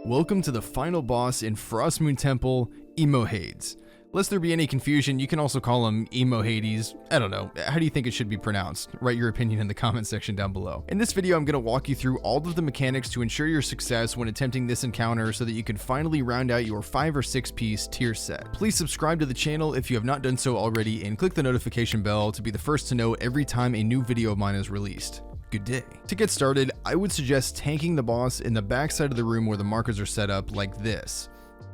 Welcome to the final boss in Frostmoon Temple, Emohades. Lest there be any confusion, you can also call him Emohades. I don't know, how do you think it should be pronounced? Write your opinion in the comment section down below. In this video, I'm going to walk you through all of the mechanics to ensure your success when attempting this encounter so that you can finally round out your 5 or 6 piece tier set. Please subscribe to the channel if you have not done so already and click the notification bell to be the first to know every time a new video of mine is released. Good day. To get started, I would suggest tanking the boss in the back side of the room where the markers are set up like this.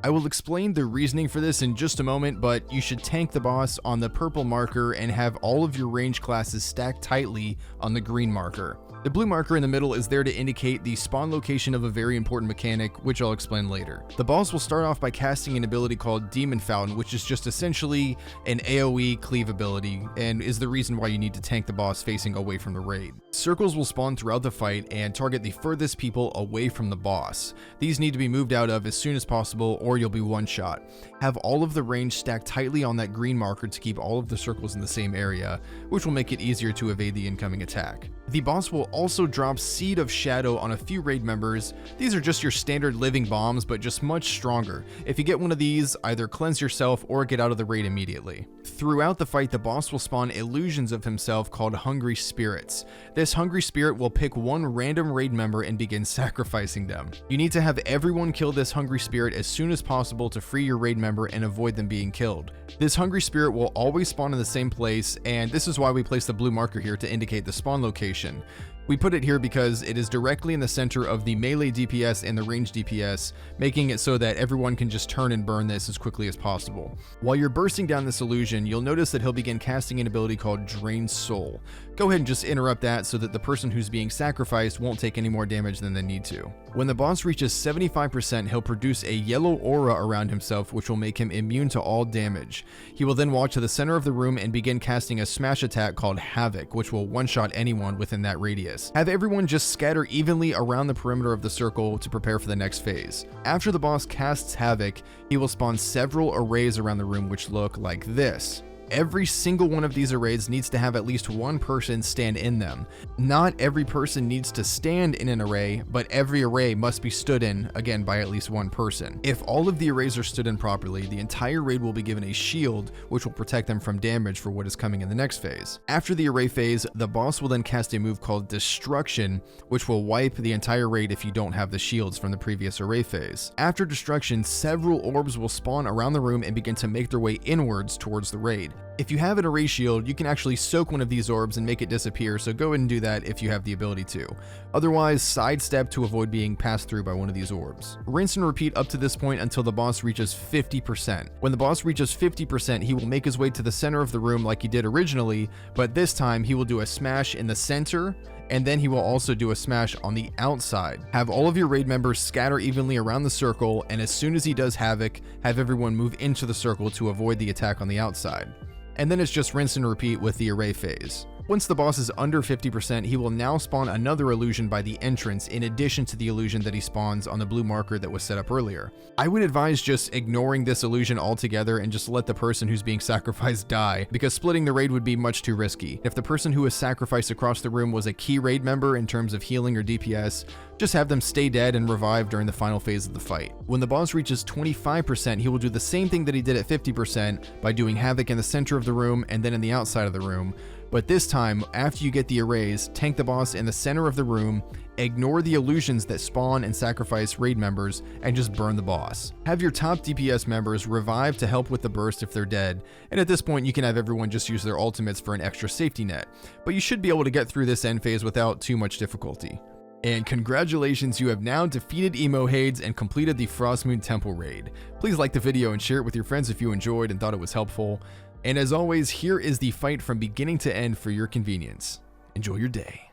I will explain the reasoning for this in just a moment, but you should tank the boss on the purple marker and have all of your range classes stacked tightly on the green marker. The blue marker in the middle is there to indicate the spawn location of a very important mechanic, which I'll explain later. The boss will start off by casting an ability called Demon Fountain, which is just essentially an AoE cleave ability, and is the reason why you need to tank the boss facing away from the raid. Circles will spawn throughout the fight and target the furthest people away from the boss. These need to be moved out of as soon as possible or you'll be one shot. Have all of the range stacked tightly on that green marker to keep all of the circles in the same area, which will make it easier to evade the incoming attack. The boss will also drop Seed of Shadow on a few raid members. These are just your standard living bombs, but just much stronger. If you get one of these, either cleanse yourself or get out of the raid immediately. Throughout the fight, the boss will spawn illusions of himself called Hungry Spirits. This Hungry Spirit will pick one random raid member and begin sacrificing them. You need to have everyone kill this Hungry Spirit as soon as possible to free your raid member and avoid them being killed. This Hungry Spirit will always spawn in the same place, and this is why we place the blue marker here to indicate the spawn location. We put it here because it is directly in the center of the melee DPS and the range DPS, making it so that everyone can just turn and burn this as quickly as possible. While you're bursting down this illusion, you'll notice that he'll begin casting an ability called Drain Soul. Go ahead and just interrupt that so that the person who's being sacrificed won't take any more damage than they need to. When the boss reaches 75%, he'll produce a yellow aura around himself, which will make him immune to all damage. He will then walk to the center of the room and begin casting a smash attack called Havoc, which will one-shot anyone within that radius. Have everyone just scatter evenly around the perimeter of the circle to prepare for the next phase. After the boss casts Havoc, he will spawn several arrays around the room which look like this. Every single one of these arrays needs to have at least one person stand in them. Not every person needs to stand in an array, but every array must be stood in, again, by at least one person. If all of the arrays are stood in properly, the entire raid will be given a shield, which will protect them from damage for what is coming in the next phase. After the array phase, the boss will then cast a move called Destruction, which will wipe the entire raid if you don't have the shields from the previous array phase. After Destruction, several orbs will spawn around the room and begin to make their way inwards towards the raid. If you have an array shield, you can actually soak one of these orbs and make it disappear, so go ahead and do that if you have the ability to. Otherwise, sidestep to avoid being passed through by one of these orbs. Rinse and repeat up to this point until the boss reaches 50%. When the boss reaches 50%, he will make his way to the center of the room like he did originally, but this time he will do a smash in the center, and then he will also do a smash on the outside. Have all of your raid members scatter evenly around the circle, and as soon as he does Havoc, have everyone move into the circle to avoid the attack on the outside. And then it's just rinse and repeat with the array phase. Once the boss is under 50%, he will now spawn another illusion by the entrance in addition to the illusion that he spawns on the blue marker that was set up earlier. I would advise just ignoring this illusion altogether and just let the person who's being sacrificed die, because splitting the raid would be much too risky. If the person who was sacrificed across the room was a key raid member in terms of healing or DPS, just have them stay dead and revive during the final phase of the fight. When the boss reaches 25%, he will do the same thing that he did at 50% by doing Havoc in the center of the room and then in the outside of the room. But this time, after you get the arrays, tank the boss in the center of the room, ignore the illusions that spawn and sacrifice raid members, and just burn the boss. Have your top DPS members revive to help with the burst if they're dead, and at this point you can have everyone just use their ultimates for an extra safety net. But you should be able to get through this end phase without too much difficulty. And congratulations, you have now defeated Emohades and completed the Frostmoon Temple raid. Please like the video and share it with your friends if you enjoyed and thought it was helpful. And as always, here is the fight from beginning to end for your convenience. Enjoy your day.